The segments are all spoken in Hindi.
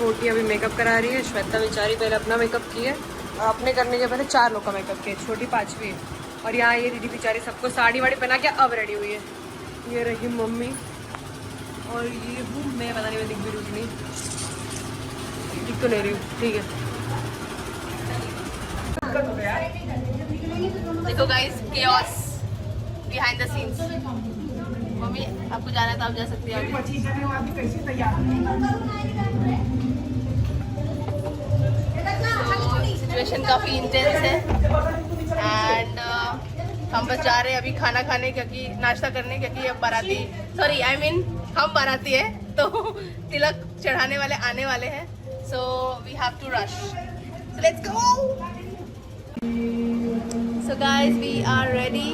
छोटी अभी मेकअप करा रही है, श्वेता बेचारी पहले अपना मेकअप की है और अपने करने के पहले 4 लोग का मेकअप किया, छोटी 5वीं है। और यहाँ ये दीदी बेचारी सबको साड़ी वाड़ी पहना के अब रेडी हुई है। ये रही मम्मी और ये हूँ मैं, पता नहीं मैं दिख भी रही नहीं, दिख तो नहीं रही हूँ, ठीक है। देखो guys chaos behind the scenes। Mummy आपको जाना है तो आप जा सकती हैं आगे। सिचुएशन काफ़ी इंटेंस है एंड हम बस जा रहे हैं अभी खाना खाने, क्योंकि नाश्ता करने, क्योंकि अब बाराती हम बाराती है तो तिलक चढ़ाने वाले आने वाले हैं, so we have to rush, so let's go. So guys we are ready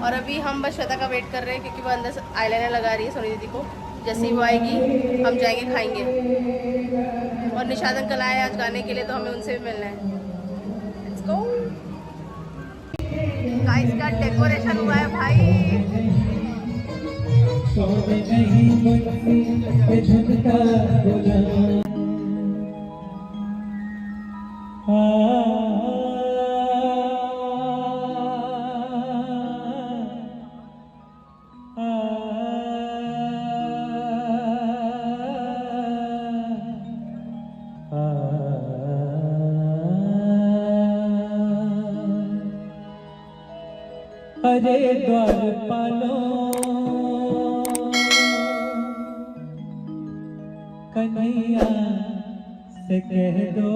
और अभी हम बस श्वेता का वेट कर रहे हैं, क्योंकि वो अंदर से आईलाइनर लगा रही है सोनी दीदी को। जैसे ही वो आएगी हम जाएंगे खाएंगे। और निशाद अंकल आए आज गाने के लिए, तो हमें उनसे भी मिलना है। Let's go. गाइस का डेकोरेशन हुआ है भाई। अरे द्वारपालो कन्हैया से कह दो,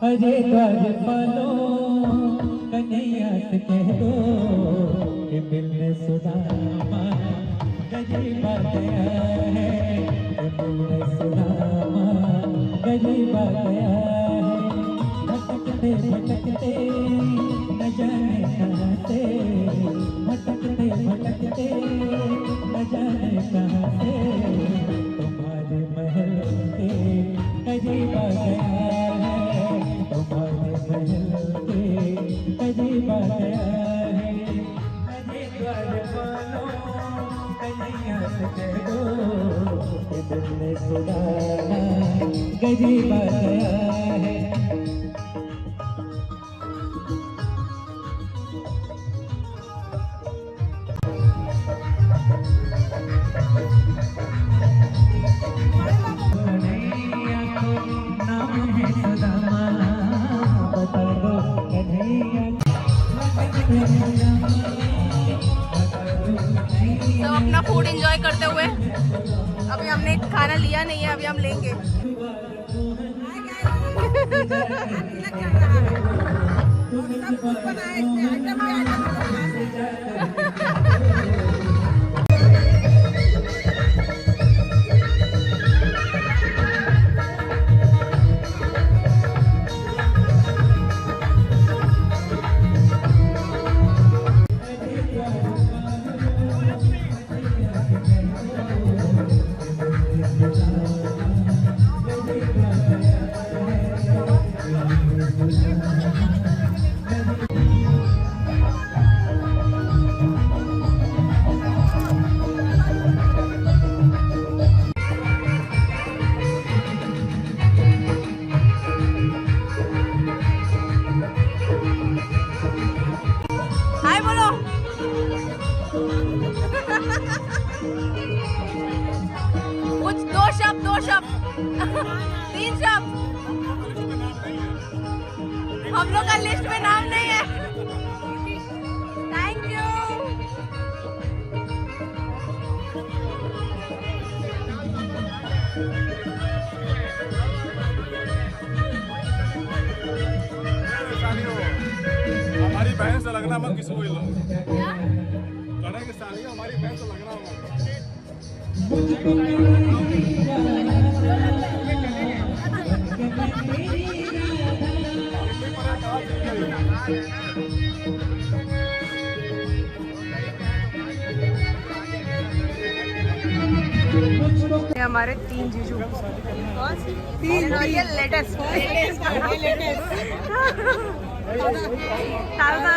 अरे द्वारपालो कन्हैया से कह दो कि मिलने सुदामा गरीब आ गया है, कि मिलने सुदामा गरीब आ गया है। भटकते भटकते न जाने कहाँ से, भटकते भटकते न जाने कहाँ से, तुम्हारे महल के करीब आ गया है, तुम्हारे महल के करीब आ गया है। अरे द्वारपालो कन्हैया से कह दो कि दिल ने सुधारा गरीब आ गया है। तो अपना फूड एंजॉय करते हुए, अभी हमने खाना लिया नहीं है, अभी हम लेंगे। कुछ दो शब्द 3 शब्द, हम लोग का लिस्ट में नाम नहीं है। Thank you. हमारी बहन से लगना मत किसी को, लड़ाई की साली हमारी बहन से लगना मत। हमारे 3 जीजू, 3 ये लेटेस्ट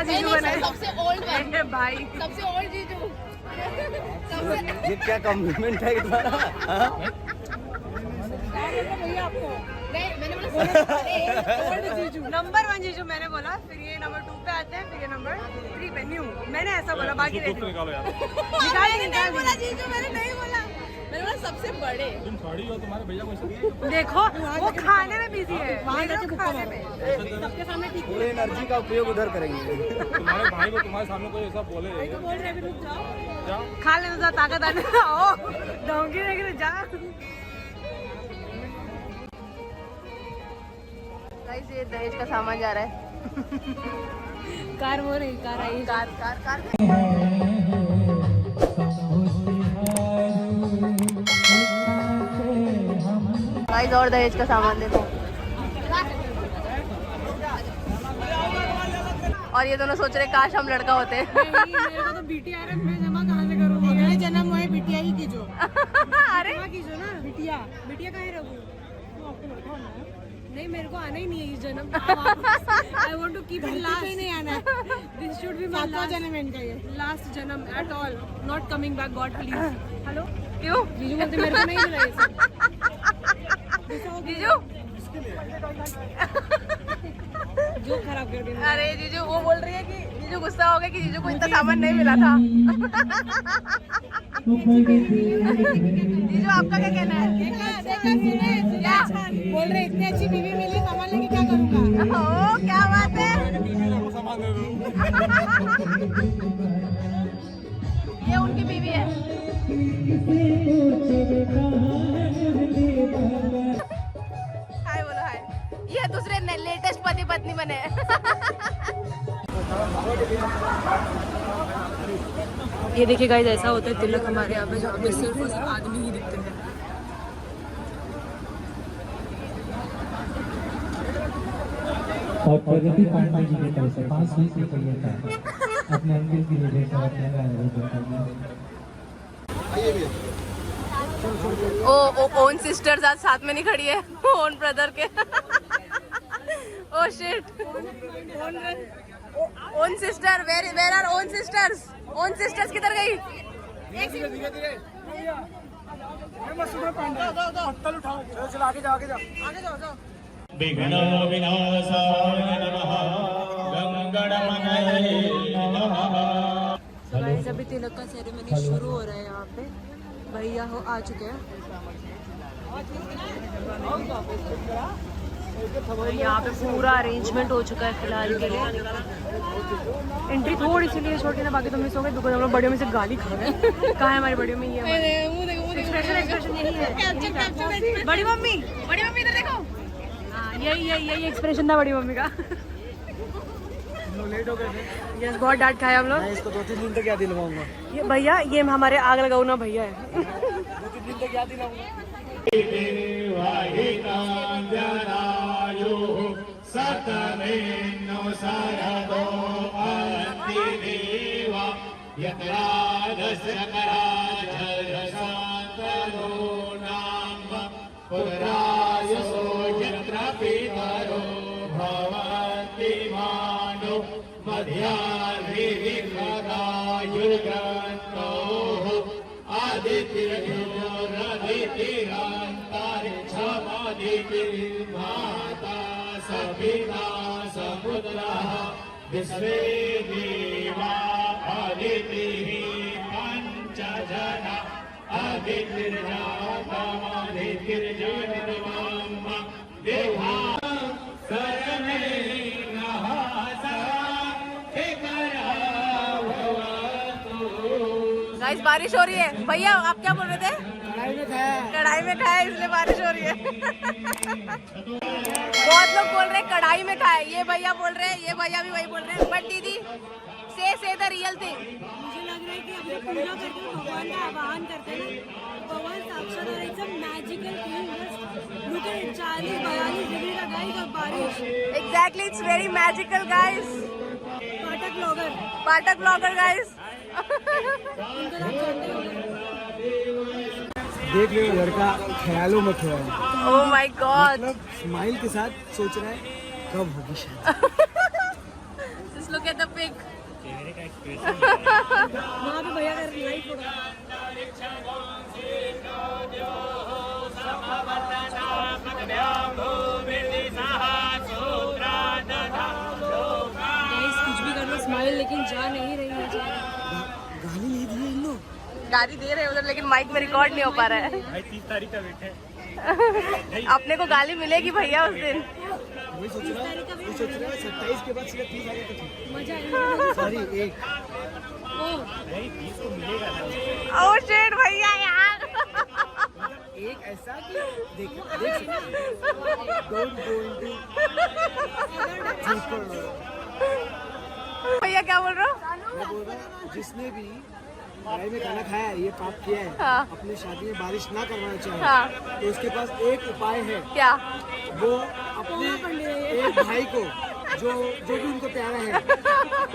जीजू बने। सबसे ओल्ड भाई सबसे ओल्ड जीजू ये क्या कॉम्प्लीमेंट है तुम्हारा? हाँ? नंबर 1 जीजू मैंने बोला, फिर ये नंबर 2 पे आते हैं, फिर ये नंबर 3 पे न्यू। मैंने ऐसा बोला, बाकी देख लो। निकालो यार। नहीं बोला जीजू, मैंने नहीं बोला, मैंने बोला सबसे बड़े। तुम साड़ी हो, तुम्हारे भैया को देखो वो खाने में बिजी है, खाने में। सबके सामने ठीक पूरे एनर्जी का उपयोग उधर करेंगे। तुम्हारे भाई को तुम्हारे सामने कोई ऐसा बोले बोल रहे अभी रुक जाओ। क्या? खा लेने तो ताकत आने। ओ डोंगी देख रहे जा। गाइस ये दहेज का सामान जा रहा है। कार वो रही, कार आई, कार कार कार। गाइस और दहेज का सामान देखो। और ये दोनों सोच रहे काश हम लड़का होते। मेरे को तो बिटिया है, मैं जमा कहाँ से करूँगी? मेरा जन्म हुआ है बिटिया ही की जो। अरे की जो ना बिटिया, बिटिया कहाँ है रघु? नहीं मेरे को आना ही नहीं है इस जन्म। I want to keep it last. नहीं आना है। This should be my last जन्म इनका, ये लास्ट जन्म at all, not coming back, god please. Hello क्यों जीजू बोलते मेरे को नहीं मिला ये सब। जीजू? जो खराब कर दिया। अरे जीजू वो बोल रही है कि जीजू गुस्सा हो गया कि जीजू को इतना सामान नहीं मिला था। जीजू आपका क्या कहना है? क्या बोल रहे इतनी अच्छी बीवी मिली, सामान लेके क्या करूँगा? ओ क्या बात है। सामान दे दो। ये उनकी बीवी है। हाय बोलो हाय। ये दूसरे लेटेस्ट पति पत्नी बने। ये देखिए गाइस, ऐसा होता है तिलक हमारे यहाँ पे, जहाँ पे सिर्फ और सिर्फ आदमी ही दिखते हैं। और प्रगति पांडे जी की तरफ से 520 रुपये का अपने अंकित की वजह से अपने ओन सिस्टर्स आज साथ में नहीं खड़ी है, ओन ब्रदर के। Oh shit, own sister, where are own sisters? Own sisters किधर गई? विघ्नो विनाशाय नमः गंगणमनये नमः। गाइस अभी तिलक का सेरेमनी शुरू हो रहा है यहाँ पे। भैया हो आ चुके हैं। यहाँ पे पूरा अरेंजमेंट हो चुका है फिलहाल के लिए। एंट्री थोड़ी सी लिए छोटी ना, बाकी तो मिस हो गई बिकॉज हम लोग बड़ियों में से गाली खा रहे हैं। कहाँ है हमारी बड़ियों में? ये एक्सप्रेशन यही है। बड़ी मम्मी इधर देखो। हाँ यही एक्सप्रेशन था बड़ी मम्मी का। लेट हो गए थे। यस बहुत डांट खाए हम लोग। मैं इसको 2-3 दिन तक याद दिलवाऊंगा। ये भैया, ये हमारे आग लगाओ ना भैया है। 2-3 दिन तक याद दिलाऊंगा। विश्वे देवा आदितिः पंचजना आदितिर्जातमादितिर्जनिर्वाम देवा सरणे गाइस बारिश हो रही है। भैया आप क्या बोल रहे थे? कढ़ाई में खाया इसलिए बारिश हो रही है। बहुत लोग बोल रहे हैं कढ़ाई में खाए, ये भैया बोल रहे हैं, ये भैया भी वही बोल रहे हैं। बट दीदी से द रियल थिंग। मुझे लग रहा है कि अभी पूजा करके भगवान का आवाहन करते हैं ना, भगवान साक्षात और एकदम magical thing. Look at 40-42 degree का गाइस और बारिश। Exactly, it's very magical guys. Pathak blogger guys. देख लो लड़का ख्यालों में खोया है। Oh my God. मतलब स्माइल के साथ सोच रहा है कब होगी शादी। Just look at the pic. वहाँ पे भैया का लाइट हो रहा है। जा नहीं रही है जान। गाली नहीं दी है इन लोग। गाली दे रहे हैं उधर, लेकिन माइक में रिकॉर्ड नहीं हो पा रहा है। भाई 30 तारीख का वेट है। अपने को गाली मिलेगी भैया उस दिन। वही सोच रहा है 27 के बाद सिर्फ 30 आ गए तो मजा आएगा। सॉरी एक भाई 30 को मिलेगा ना। ओह शिट भैया यार। एक ऐसा कि देख डोंट गो इनटू भैया क्या बोल रहे हो? मैं बोल रहा हूँ जिसने भी लड़ाई में खाना खाया है, ये पाप किया है, हाँ। अपनी शादी में बारिश ना करवाना चाहे हाँ। तो उसके पास एक उपाय है, क्या? वो अपने एक भाई को जो भी उनको प्यारा है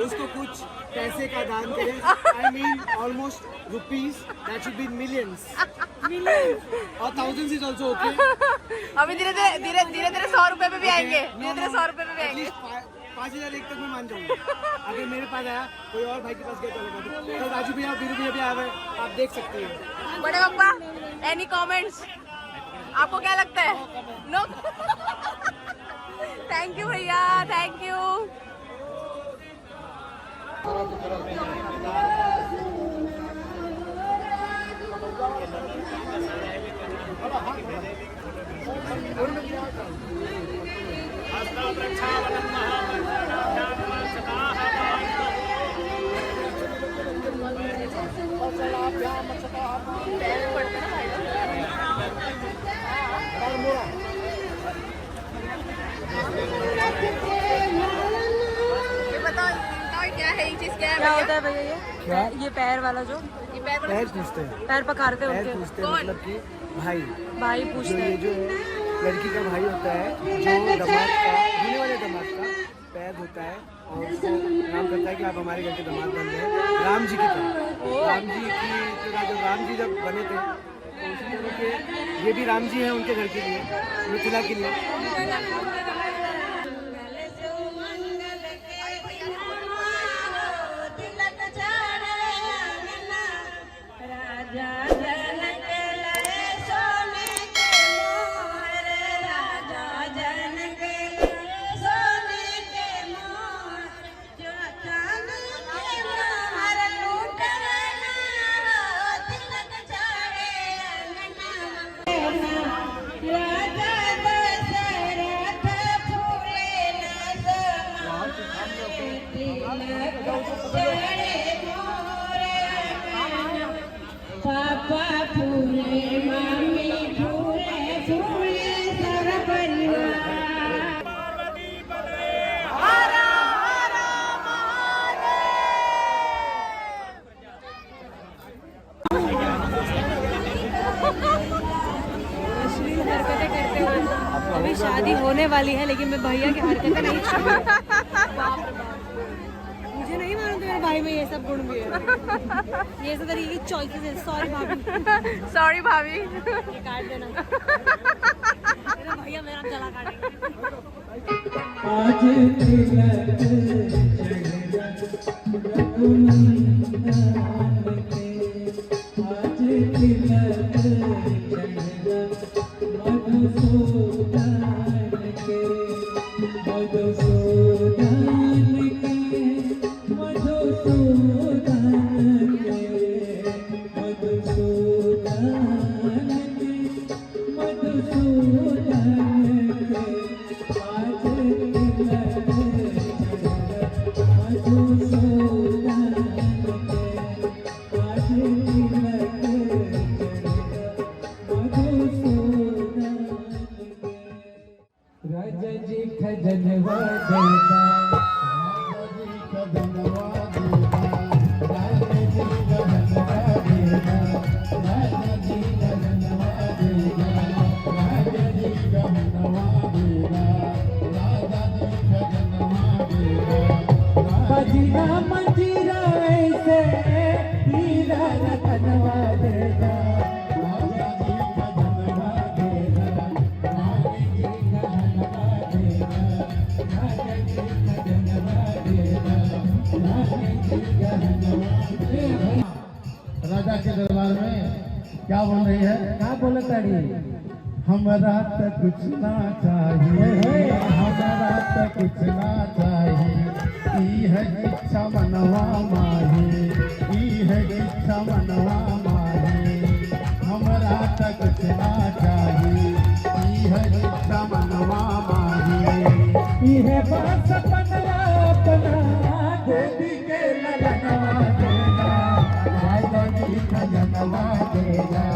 उसको कुछ पैसे का दान करें। I mean almost rupees, that should be millions और थाउजेंड्स इज आल्सो ओके। अभी धीरे धीरे 100 रुपए पे भी आएंगे। धीरे धीरे 100 रुपए पे भी आएंगे। 5,000 एक तक मैं मान जाऊंगा। अगर मेरे पास आया कोई और भाई के पास गया चलेगा तो राजू भैया वीरू भैया भी आए हुए, आप देख सकते हैं। बड़े पापा एनी कमेंट्स? आपको क्या लगता है? नो। थैंक यू भैया, थैंक यू। क्या होता है भैया ये पैर वाला जो पैर पूछते हैं, पैर पखारते पैर होते पूछते हैं मतलब कि भाई भाई जो पूछते ये हैं। जो लड़की का भाई होता है जो दामाद का होने वाले दामाद का पैर होता है और उसको नाम करता है कि आप हमारे घर के दामाद बन गए राम जी की तरह। राम जी की तरह जब राम जी जब बने थे तो उसी तरह के ये भी राम जी हैं उनके घर के लिए, मिथिला के लिए। पापा फूले मम्मी फूले फूले सारा परिवार। अश्लील हरकतें करते हुए अभी शादी होने वाली है, लेकिन मैं भैया की हरकतें नहीं छोड़ूंगी। मुझे नहीं मालूम मेरे भाई में ये सब गुण भी है, ये सब तरीके की चॉइसेस है। सॉरी भाभी। सॉरी भाभी। ये काट देना। मेरा भैया मेरा गला काटेंगे। आज तिलक रघुनंदन के, आज तिलक मधुसूदन के, मधुसूदन के, मधुसूदन के, मधुसूदन के, मधुसूदन के, आज तिलक मधुसूदन के, आज तिलक मधुसूदन के। राजा जी खजनवा देता, राजा जी खजनवा देता, राजा जी खजनवा देता, राजा जी खजनवा देता, राजा जी खजनवा देता, राजा जी खजनवा देता। बजना मंजीरा ऐसे हीरा रतनवा देता, राजा जी खजनवा देता, राजा जी खजनवा देता, राजा जी खजनवा देता, राजा जी खजनवा देता। राजा के दरबार में क्या बोल रही है? क्या बोला ताड़ी? हमरा तो कुछ ना चाहिए, हमरा तो कुछ ना चाहिए, ई है इच्छा मनवा माही, ई है इच्छा मनवा माही, हमरा तक ना चाहिए, ई है इच्छा मनवा माही, ई है बात सपना अपना गोदी के लगनवा देगा, रानी का जनवा देगा,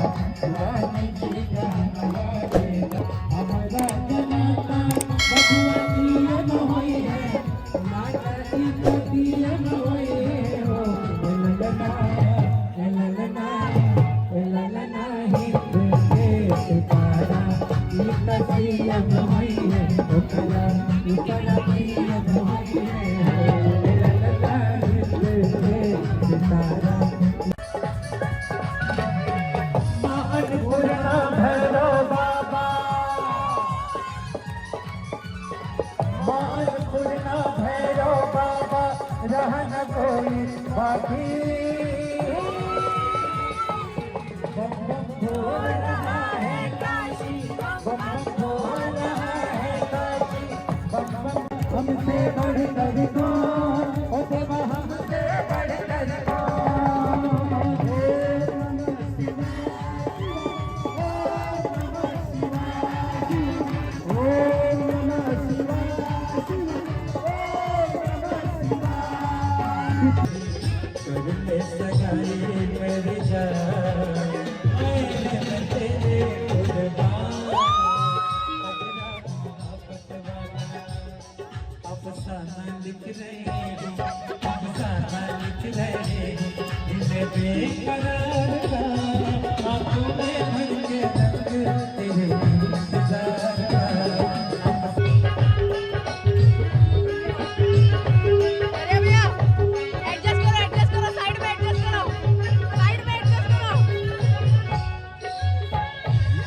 रानी की जनवा देगा, हमारा जनाता बधुआ दिए न होई है, माता की दिए न होई है, हो ललना ललना ललना ही दे सितारा, ई तसिया न होई है, ओकरा इकरा पिया न होई है, हो ललना ही दे सितारा। मान पूर्णा भैरव बाबा, मान पूर्णा भैरव बाबा, रहन कोई बाकी, बम बम बोल रहा है काशी, बम बम बोल रहा है काशी, बम बम हमसे बढ़ कर कौन, ओ देवा हमसे बढ़ कर कौन, ओम नमः शिवाय, करते सगाई मेरी जान, मैं तेरे कुर्बान, अगला मोहब्बत वाला अफसाना लिख रहे हो, अफसाना लिख रहे हो, दिल बेकरार का आंखों में भर के रंग तेरे इंतजार का। अरे भैया एडजस्ट करो साइड में एडजस्ट करो, साइड में एडजस्ट करो,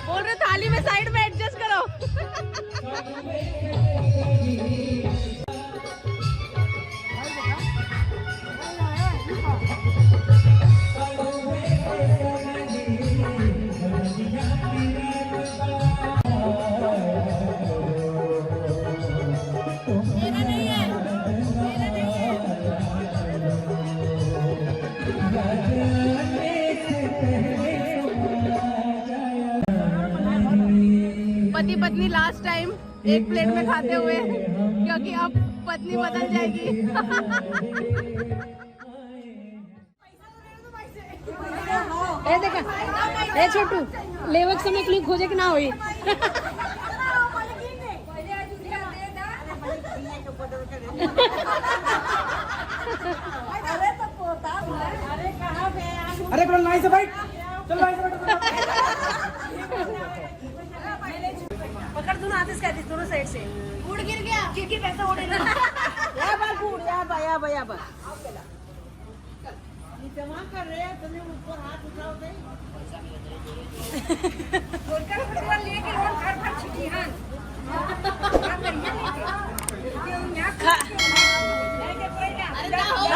बोल रहे थाली में साइड में एडजस्ट करो। पति पत्नी लास्ट टाइम एक प्लेट में खाते हुए, क्योंकि अब पत्नी बदल जाएगी। ए देखा, ए छोटू लेवक समय क्लिक हो जाए कि ना होई। अरे कौन लाइन से बैठ, चल लाइन से बैठ। पकड़ दोनों हाथ से कहती दोनों साइड से उड़ गिर गया गिर पैसा उड़ेगा या बार कूड़ या बा जमा कर रहे हैं तुम्हें ऊपर हाथ उठाओ दे बोलकर फुटबॉल लेके और घर पर छिटी हां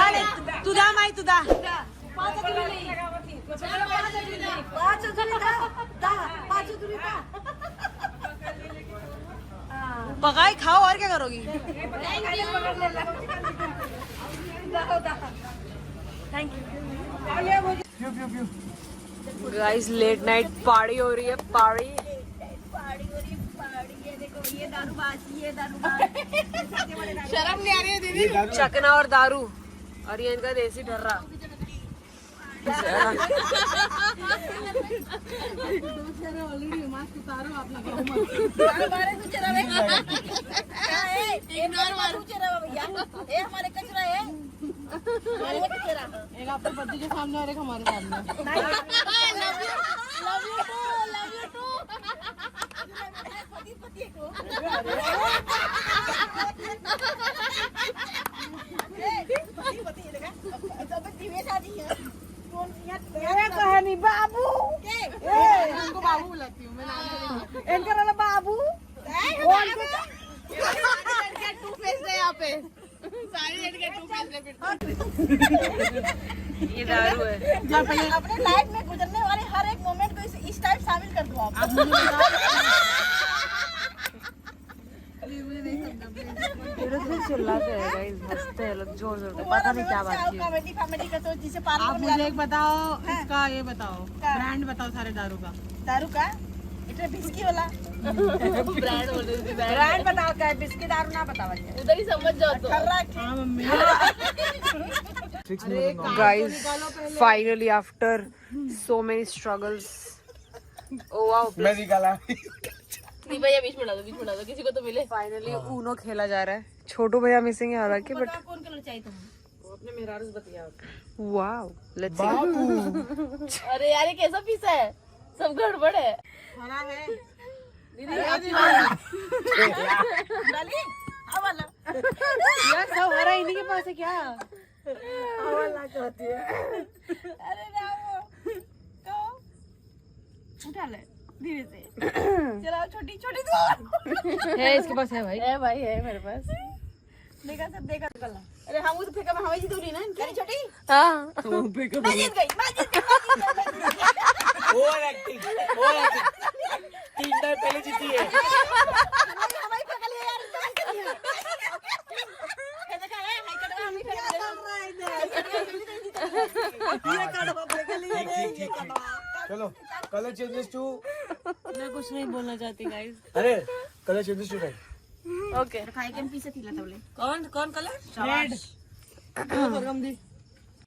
अरे तू दा माई तू दा पांच पकाई खाओ और क्या करोगी। Thank you guys, late night party हो रही है, पार्टी ये दारूबाजी शर्म नहीं आ रही है दीदी। चकना और दारू और ये इनका देसी ढर्रा। हमारे कचरा है एक आपके पति के सामने और एक हमारे सामने। कहानी बाबू इनको बाबू बुलाती हूँ मैं, इनका वाला बाबू टू फेस है यहाँ पे, सारी लड़के टू फेस है। ये दारू है। अपने लाइफ में गुजरने वाले हर एक मोमेंट को इस टाइप शामिल कर दो आप। चिल्लाते हैं गाइस, हंसते हैं लोग जोर जोर से, पता नहीं क्या बात की। कॉमेडी कॉमेडी का तो जिसे पार्लर आप मुझे एक बताओ, इसका ये बताओ, ब्रांड बताओ सारे दारू का। दारू का इतना बिस्की वाला ब्रांड बताओ क्या है, बिस्किट दारू ना बताओ उधर ही समझ जाओ तो। हाँ mummy. Guys. Finally after so many struggles, oh wow, मैं निकाला। नहीं भैया बीच में डालो, बीच में डालो, किसी को तो मिले। फाइनली ऊनो खेला जा रहा है। छोटू भैया मिसिंग है हालांकि, बट कौन कलर चाहिए तुम्हें? Wow let's see. अरे यार ये कैसा पीसा है, सब गड़बड़ है। हरा है। डाली वाला यार सब हरा इन्हीं के पास है क्या? अरे रामो तो उठा ले धीरे से, चलाओ छोटी छोटी तो है इसके पास, है भाई। है भाई, है मेरे पास। देखा सब देखा कल। अरे हम तो फेंका में हवाई जीत रही ना इनकी। छोटी हाँ मैं जीत गई, मैं जीत गई। Over acting, over acting. 3 time पहले जीती है। हवाई पकड़ लिया यार, क्या कर लिया? ये देखा है, हाई कट में ठीक ठीक ठीक। चलो कलर चेंजेस टू, मैं कुछ नहीं बोलना चाहती गाइस। अरे colour changes to right. Okay खाई के पीछे थी लता बोले कौन कौन कलर? रेड।